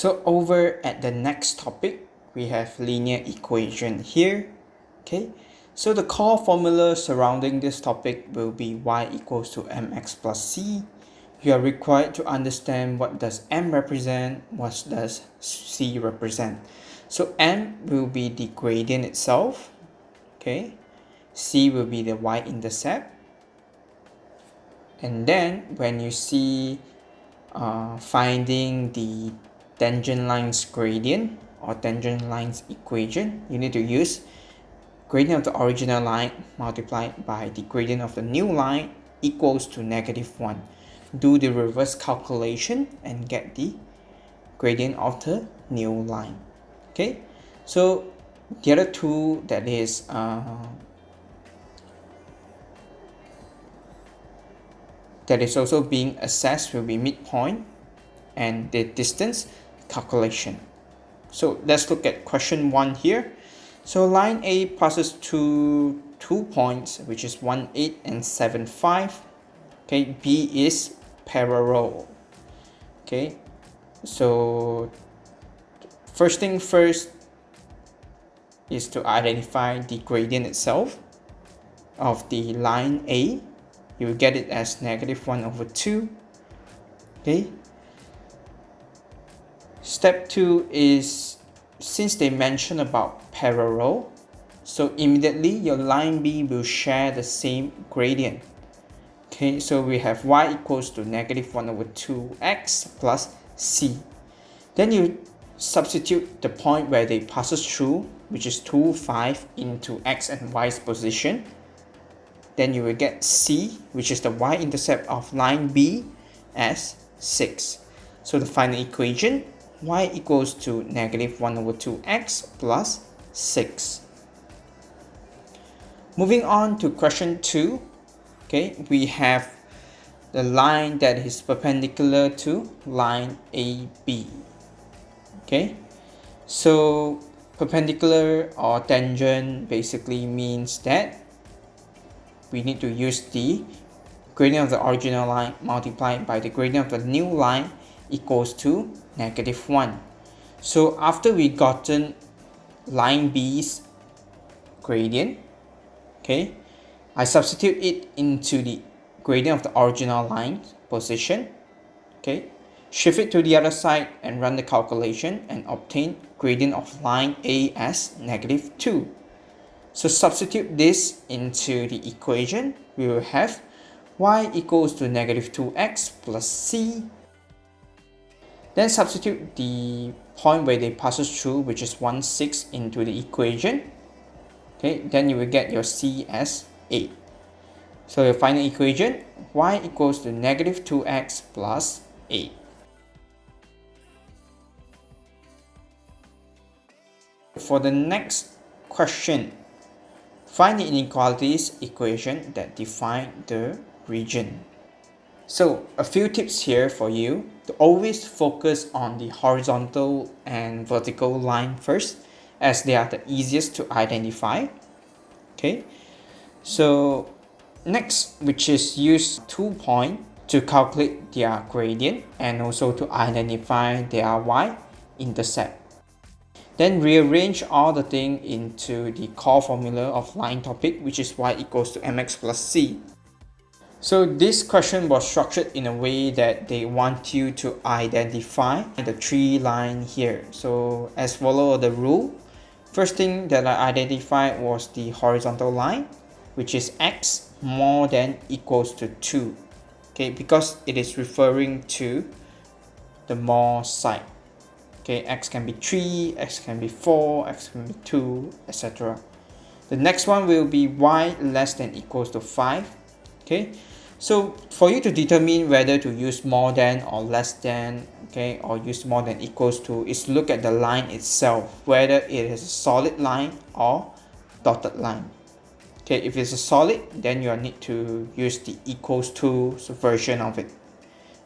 So over at the next topic, we have linear equation here. Okay, so the core formula surrounding this topic will be y equals to mx plus c. You are required to understand what does m represent, what does c represent. So m will be the gradient itself. Okay, c will be the y-intercept. And then when you see finding the tangent lines gradient or tangent lines equation, you need to use gradient of the original line multiplied by the gradient of the new line equals to -1. Do the reverse calculation and get the gradient of the new line. Okay, so the other two that is also being assessed will be midpoint and the distance calculation. So let's look at question 1 here. So line A passes to 2 points, which is 1, 8 and 7, 5. Okay, B is parallel. Okay, so first thing first is to identify the gradient itself of the line A. You will get it as -1/2. Okay, step 2 is, since they mention about parallel, so immediately your line B will share the same gradient. Okay, so we have y equals to -1/2x plus c. Then you substitute the point where they passes through, which is 2, 5, into x and y's position. Then you will get c, which is the y-intercept of line B, as 6. So the final equation, y equals to -1/2x plus 6. Moving on to question 2. Okay, we have the line that is perpendicular to line AB. Okay, so perpendicular or tangent basically means that we need to use the gradient of the original line multiplied by the gradient of the new line equals to -1. So after we gotten line B's gradient, okay, I substitute it into the gradient of the original line position. Okay, shift it to the other side and run the calculation and obtain gradient of line A as -2. So substitute this into the equation. We will have y equals to -2x plus c. Then substitute the point where they passes through, which is 1, 6, into the equation. Okay, then you will get your c as 8. So your final equation, y equals to -2x plus 8. For the next question, find the inequalities equation that define the region. So a few tips here for you to always focus on the horizontal and vertical line first, as they are the easiest to identify. Okay, so next, which is use 2 points to calculate their gradient and also to identify their y-intercept. Then rearrange all the thing into the core formula of line topic, which is y equals to mx plus c. So this question was structured in a way that they want you to identify the 3 line here. So as follow the rule, first thing that I identified was the horizontal line, which is x more than equals to 2. Okay, because it is referring to the more side. Okay, x can be 3, x can be 4, x can be 2, etc. The next one will be y less than equals to 5. Okay, so for you to determine whether to use more than or less than, okay, or use more than equals to, is look at the line itself, whether it is a solid line or dotted line. Okay, if it's a solid, then you need to use the equals to version of it.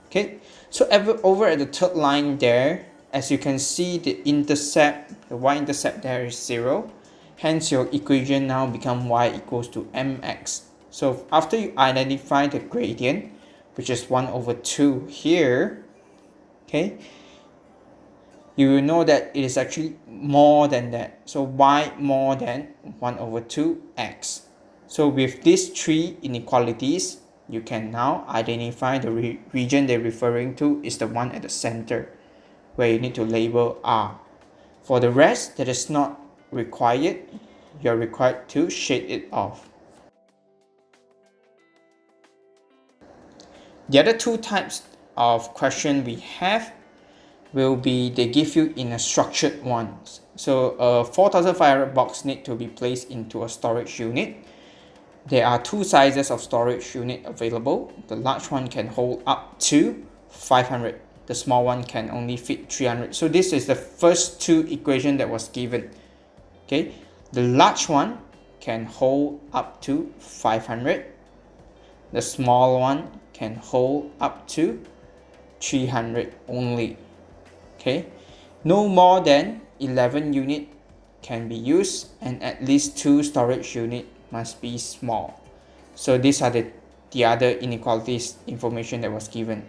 Okay, so over at the third line there, as you can see, the intercept, the y-intercept there is 0. Hence your equation now become y equals to mx. So after you identify the gradient, which is 1/2 here, okay, you will know that it is actually more than that. So y more than 1 over 2x. So with these three inequalities, you can now identify the region they're referring to is the one at the center, where you need to label R. For the rest that is not required, you're required to shade it off. The other two types of question we have will be they give you in a structured one. So a 4500 box need to be placed into a storage unit. There are two sizes of storage unit available. The large one can hold up to 500. The small one can only fit 300. So this is the first two equation that was given. Okay, the large one can hold up to 500. The small one can hold up to 300 only. Okay, no more than 11 unit can be used, and at least 2 storage unit must be small. So these are the other inequalities information that was given.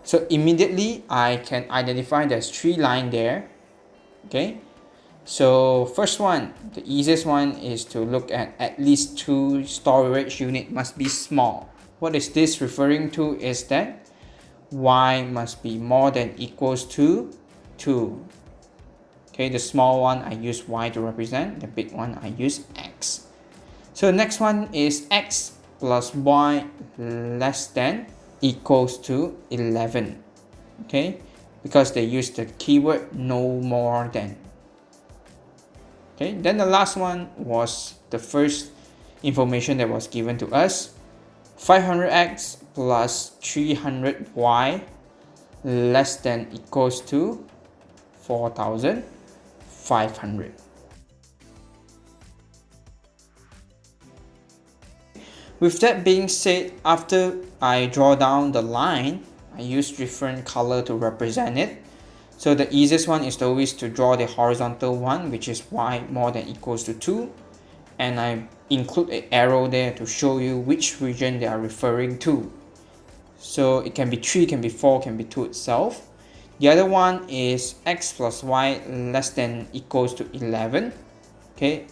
So immediately I can identify there's 3 lines there. Okay, so first one, the easiest one is to look at least 2 storage unit must be small. What is this referring to is that y must be more than equals to 2. Okay, the small one I use y to represent, the big one I use x. So next one is x plus y less than equals to 11. Okay, because they use the keyword no more than. Okay, then the last one was the first information that was given to us. 500x plus 300y less than equals to 4,500. With that being said, after I draw down the line, I use different color to represent it. So the easiest one is always to draw the horizontal one, which is y more than equals to 2. And I include an arrow there to show you which region they are referring to. So it can be 3, can be 4, can be 2 itself. The other one is x plus y less than equals to 11. Okay,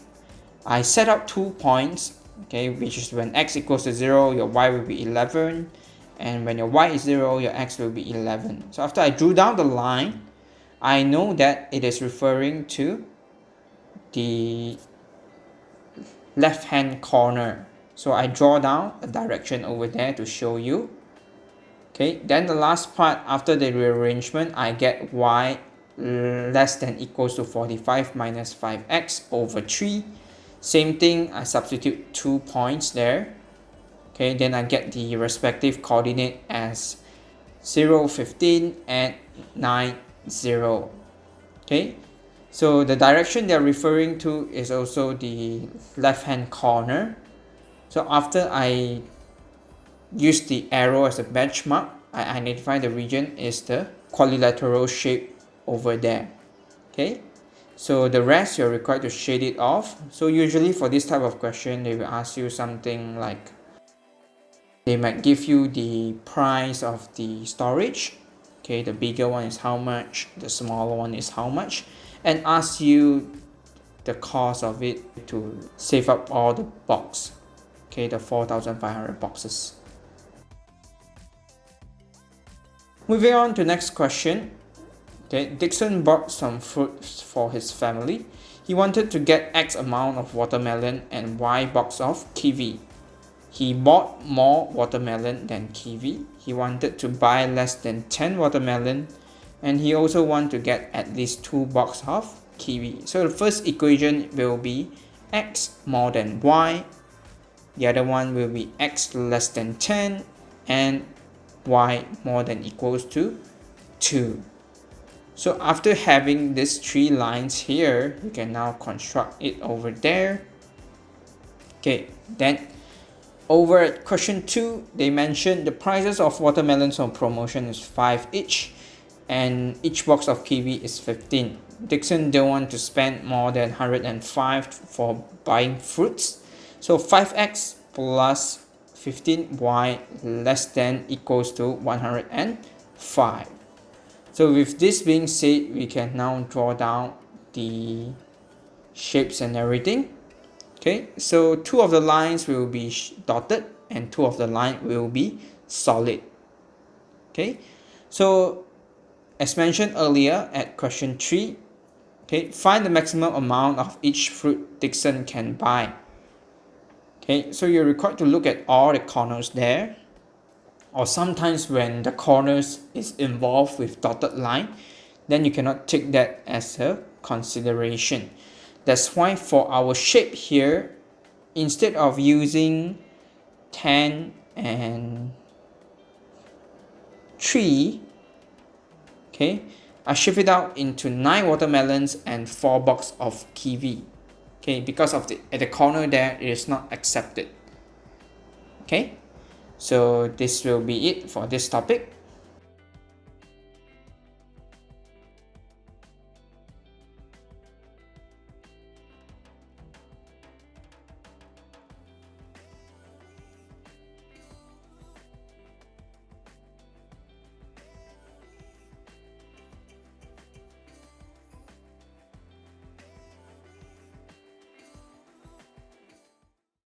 I set up 2 points, okay, which is when x equals to 0, your y will be 11, and when your y is 0, your x will be 11. So after I drew down the line, I know that it is referring to the left hand corner. So I draw down a direction over there to show you. Okay, then the last part, after the rearrangement, I get y less than equals to 45 minus 5x over 3. Same thing, I substitute 2 points there. Okay, then I get the respective coordinate as 0, 15 and 9, 0. Okay, so the direction they're referring to is also the left hand corner. So after I use the arrow as a benchmark, I identify the region is the quadrilateral shape over there. Okay, so the rest you're required to shade it off. So usually for this type of question, they will ask you something like, they might give you the price of the storage. Okay, the bigger one is how much, the smaller one is how much, and ask you the cost of it to save up all the box. Okay, the 4,500 boxes. Moving on to next question. Okay, Dixon bought some fruits for his family. He wanted to get X amount of watermelon and Y box of kiwi. He bought more watermelon than kiwi. He wanted to buy less than 10 watermelon, and he also want to get at least 2 box of kiwi. So the first equation will be X more than Y. The other one will be X less than 10 and Y more than equals to 2. So after having these 3 lines here, you can now construct it over there. Okay, then over at question 2, they mentioned the prices of watermelons on promotion is 5 each, and each box of kiwi is 15. Dixon don't want to spend more than 105 for buying fruits. So 5x plus 15y less than equals to 105. So with this being said, we can now draw down the shapes and everything. Okay, so 2 of the lines will be dotted and 2 of the line will be solid. Okay, so as mentioned earlier at question 3, okay, find the maximum amount of each fruit Dixon can buy. Okay, so you're required to look at all the corners there, or sometimes when the corners is involved with dotted line, then you cannot take that as a consideration. That's why for our shape here, instead of using 10 and 3, okay, I shift it out into 9 watermelons and 4 box of kiwi. Okay, because of at the corner there, it is not accepted. Okay, so this will be it for this topic.